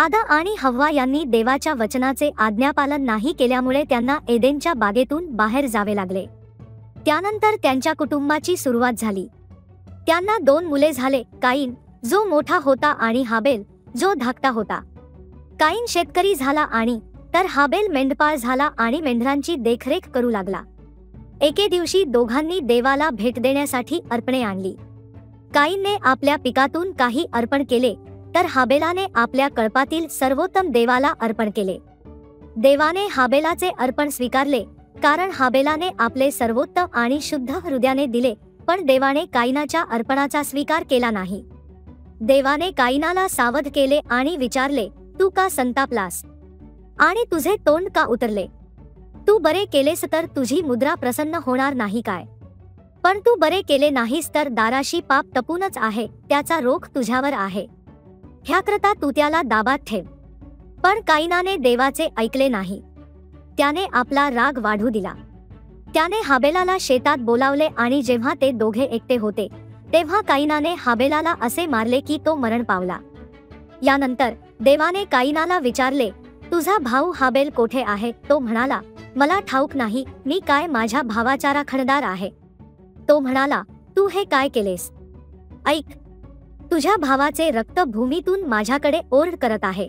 आदम आणि हव्वा यांनी देवाच्या वचनाचे आज्ञापालन नाही केल्यामुळे त्यांना एदेनच्या बागेतून बाहेर जावे लागले। त्यानंतर त्यांच्या कुटुंबाची सुरुवात झाली। त्यांना 2 मुले झाले, काईन जो मोठा होता आणि हाबेल जो धाकटा होता। काईन शेतकरी झाला आणि तर हाबेल मेंढपाळ झाला आणि मेंढरांची देखरेख करू लागला। एके दिवशी दोघांनी देवाला भेट देण्यासाठी अर्पणे आणली। काईनने आपल्या पिकातून काही अर्पण केले, तर हाबेलाने आपल्या कळपातील सर्वोत्तम देवाला अर्पण केले। देवाने हाबेलाचे अर्पण स्वीकारले, कारण हाबेलाने आपले सर्वोत्तम आणि शुद्ध हृदयाने दिले, पण देवाने काईनाच्या अर्पणाचा स्वीकार केला नाही। देवाने काईनाला सावध केले आणि विचारले, तू का संतापलास आणि तुझे तोंड का उतरले? तू बरे केलेस तर तुझी मुद्रा प्रसन्न होणार नाही काय? पण तू बरे केले नाहीस तर दाराशी पाप टपूनच आहे, त्याचा रोख तुझ्यावर आहे। ह्याकरता तू त्याला दाबात ठेव। पण काईनाने देवाचे ऐकले नाही। त्याने आपला राग वाढू दिला। त्याने हाबेलाला शेतात बोलावले आणि जेव्हा ते दोघे एकटे होते, तेव्हा काईनाने हाबेलाला असे मारले की तो मरण पावला। यानंतर देवाने काईनाला विचारले, तुझा भाऊ हाबेल कोठे आहे? तो म्हणाला, मला ठाऊक नाही, मी काय माझ्या भावाचा राखणदार आहे। तो म्हणाला, तू हे काय केलेस? ऐक, तुझ्या भावाचे रक्त भूमीतून माझ्याकडे ओरड करत आहे।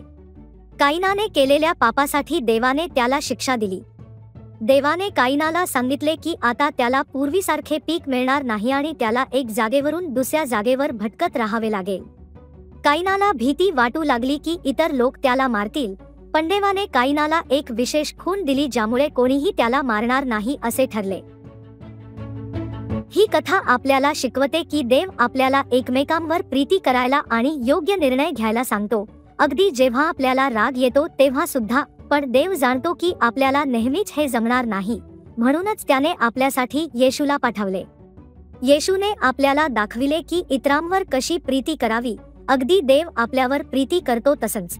काईनाने केलेल्या पापासाठी देवाने त्याला शिक्षा दिली। देवाने काईनाला सांगितले की आता त्याला पूर्वीसारखे पीक मिळणार नाही आणि त्याला एक जागेवरून दुसऱ्या जागेवर भटकत राहावे लागेल। काईनाला भीती वाटू लागली की इतर लोक त्याला मारतील, पण देवाने काईनाला एक विशेष खूण दिली ज्यामुळे कोणीही त्याला मारणार नाही असे ठरले। ही कथा आपल्याला शिकवते की देव आपल्याला एकमेकांवर प्रीती करायला आणि योग्य निर्णय घ्यायला सांगतो, अगदी जेव्हा आपल्याला राग येतो तेव्हा सुद्धा। पण देव जाणतो की आपल्याला नेहमीच हे जमणार नाही, म्हणूनच त्याने आपल्यासाठी येशूला पाठवले। येशूने आपल्याला दाखविले की इतरांवर कशी प्रीती करावी, अगदी देव आपल्यावर प्रीती करतो तसंच।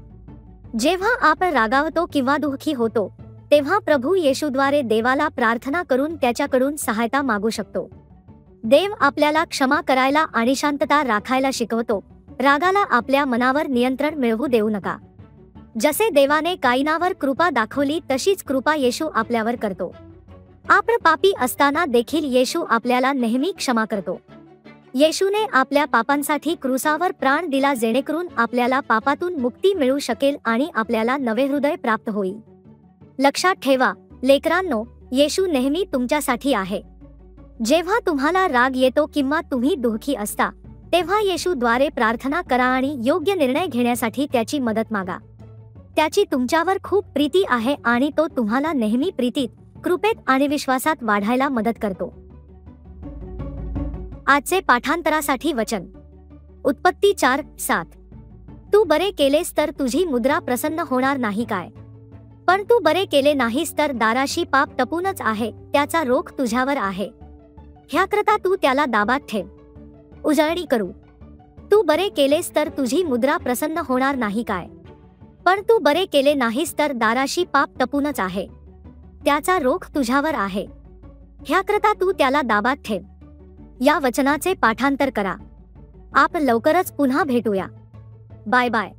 जेव्हा आपण रागावतो किंवा दुःखी होतो, तेव्हा प्रभू येशूद्वारे देवाला प्रार्थना करून त्याच्याकडून सहायता मागू शकतो। देव आपल्याला क्षमा करायला आणि शांतता राखायला शिकवतो। रागाला आपल्या मनावर नियंत्रण मिळवू देऊ नका। जसे देवाने काईनावर कृपा दाखवली तशीच कृपा येशू आपल्यावर करतो। आपण पापी असताना देखील येशू आपल्याला नेहमी क्षमा करतो। येशूने आपल्या पापांसाठी क्रूसावर प्राण दिला जेणेकरून आपल्याला पापातून मुक्ती मिळू शकेल आणि आपल्याला नवे हृदय प्राप्त होईल। लक्षात ठेवा लेकरांनो, येशू नेहमी तुमच्यासाठी आहे। जेव्हा तुम्हाला राग येतो किंवा तुम्ही दुःखी असता, तेव्हा येशूद्वारे प्रार्थना करा आणि योग्य निर्णय घेण्यासाठी त्याची मदत मागा। त्याची तुमच्यावर खूप प्रीती आहे आणि तो तुम्हाला नेहमी प्रीतीत, कृपेत आणि विश्वासात वाढायला मदत करतो। आजचे पाठांतरासाठी वचन, उत्पत्ती 4:7। तू बरे केलेस तर तुझी मुद्रा प्रसन्न होणार नाही काय? पण तू बरे केले नाहीस तर दाराशी पाप टपूनच आहे, त्याचा रोख तुझ्यावर आहे। ह्याकरता तू त्याला दाबात ठेव। उजळणी करू, तू बरे केलेस तर तुझी मुद्रा प्रसन्न होणार नाही काय? पण तू बरे केले नाहीस तर दाराशी पाप टपूनच आहे, त्याचा रोख तुझ्यावर आहे। ह्याकरता तू त्याला दाबात ठेव। या वचनाचे पाठांतर करा। आपण लवकरच पुन्हा भेटूया। Bye bye.